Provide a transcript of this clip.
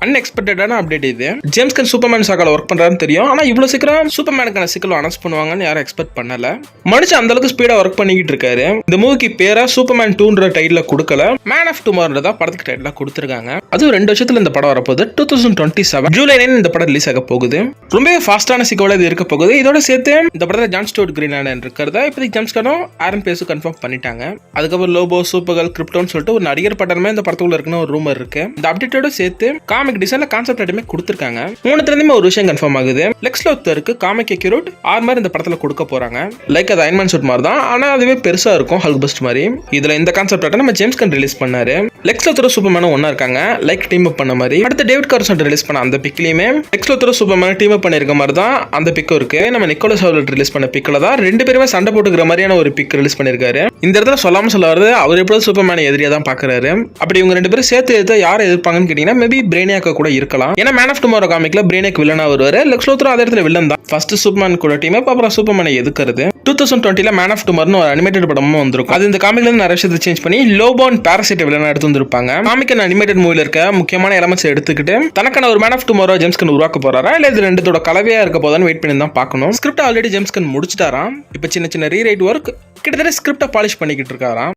அன்எக்ஸ்பெக்டடான update இது. James கன் Superman சாகால work பண்றாருன்னு தெரியும். ஆனா இவ்வளவு சீக்கிரம் சூப்பர்மேனுக்கான சிக்கல் அனௌன்ஸ் பண்ணுவாங்கன்னு யாரும் எக்ஸ்பெக்ட் பண்ணல. மனுஷன் அந்த அளவுக்கு ஸ்பீடா ஒர்க் பண்ணிக்கிட்டு இருக்காரு. இந்த மூவிக்கு பேரா சூப்பர்மேன் 2ன்ற டைட்டில் கொடுக்கல, மேன் ஆஃப் டுமாரோன்றதா படத்துக்கு டைட்டில் கொடுத்துருக்காங்க. அதுவும் 2 வருஷத்துல இந்த படம் வரப்போகுது. 2027 ஜூலை 9 இந்த படம் ரிலீஸ் ஆக போகுது. ரொம்பவே ஃபாஸ்டான சீக்வலா இது இருக்க போகுது. இதோட சேர்த்து இந்த படத்துல ஜான் ஸ்டோர்ட் கிரீன்லாண்ட் இருக்கிறதா இப்போதைக்கு ஜேம்ஸ் கனும் ஆரன் பேஸும் கன்ஃபார்ம் பண்ணிட்டாங்க. அதுக்கப்புறம் லோபோ, சூப்பர்கர்ல், கிரிப்டோன்னு சொல்லிட்டு ஒரு நடிகர் பட்டமே இந்த படத்துக்குள்ள இருக்குன்னு ஒரு ரூமர் இருக்கு. இந்த அப்டேட்டோட சேர்த்து காமிக் டிசைன்ல கான்செப்ட் ஐட்டமே கொடுத்துருக்காங்க. மூணுத்துலேயுமே ஒரு விஷயம் கன்ஃபார்ம் ஆகுது. லெக்ஸ் லோத்தருக்கு காமிக் அக்யூரேட் ஆர்மர் இந்த படத்துல கொடுக்க போறாங்க. லைக் அது அயன்மேன் சூட் மாதிரி தான், ஆனா அதுவே பெருசா இருக்கும், ஹல்க் பஸ்ட் மாதிரி. இதுல இந்த கான்செப்ட் ஐட்டம் நம்ம ஜேம்ஸ் கன் ரிலீஸ் பண்ணாரு. லெக்ஸ் லோத்தரும் சூப்பர்மேனும் ஒன்னா இருக்காங்க, லைக் டீம் அப் பண்ண மாதிரி. அடுத்து டேவிட் கார்சன் ரிலீஸ் பண்ண அந்த பிக்லயுமே லெக்ஸ் லோத்தரும் சூப்பர்மேன் டீம் அப் பண்ணிருக்க மாதிரி தான் அந்த பிக்கும் இருக்கு. நம்ம நிக்கோலஸ் ஹவுலட் ரிலீஸ் பண்ண பிக்ல தான் 2 பேருமே சண்டை போட்டுக்கிற மாதிரியான ஒரு பிக் ரிலீஸ் பண்ணிருக்காரு. இந்த இடத்துல சொல்லாம சொல்ல வருது, அவர் எப்போது சூப்பர்மேன் எதிரியா தான் பாக்குறாரு. அப்படி இவங்க 2 பேரும் சேர்த்து யாரை எதிர்ப்பாங்கன்னு கேட்டீங்கன்னா மேபி பிரேனியாக்க கூட இருக்கலாம். ஏன்னா மேன் ஆஃப் டுமாரோ காமிக்ல பிரேனியாக் வில்லனா வருவாரு, லெக்ஸ் லோத்தரும் அதே இடத்துல வில்லன் தான். ஃபர்ஸ்ட் சூப்பர்மேன் கூட டீம் அப், அப்புறம் சூப்பர்மேனை எதுக்குறது. 2020 மேன் ஆஃப் டுமாரோன்னு ஒரு அனிமேட்டட் படமும் வந்திருக்கும். அது இந்த காமிக்ல இருந்து நிறைய விஷயத்தை சேஞ்ச் பண்ணி லோபோன் பாராசைட் வில்லனா எடுத்து வந்திருப்பாங்க. காமிக் அனிமேட்டட் மூவில இருக்க முக்கியமான எலமெண்ட்ஸ் எடுத்துக்கிட்டு தனக்கான ஒரு man of tomorrow James Gunn உருவாக்க போறாரா இல்ல இது ரெண்டுத்தோட கலவையா இருக்க போதான்னு வெயிட் பண்ணி தான் பார்க்கணும். ஸ்கிரிப்ட் ஆல்ரெடி ஜேம்ஸ் கன் முடிச்சிட்டாராம். இப்போ சின்ன சின்ன ரீரைட் ஒர்க் கிட்டத்தட்ட ஸ்கிரிப்டை பாலிஷ் பண்ணிக்கிட்டு இருக்காராம்.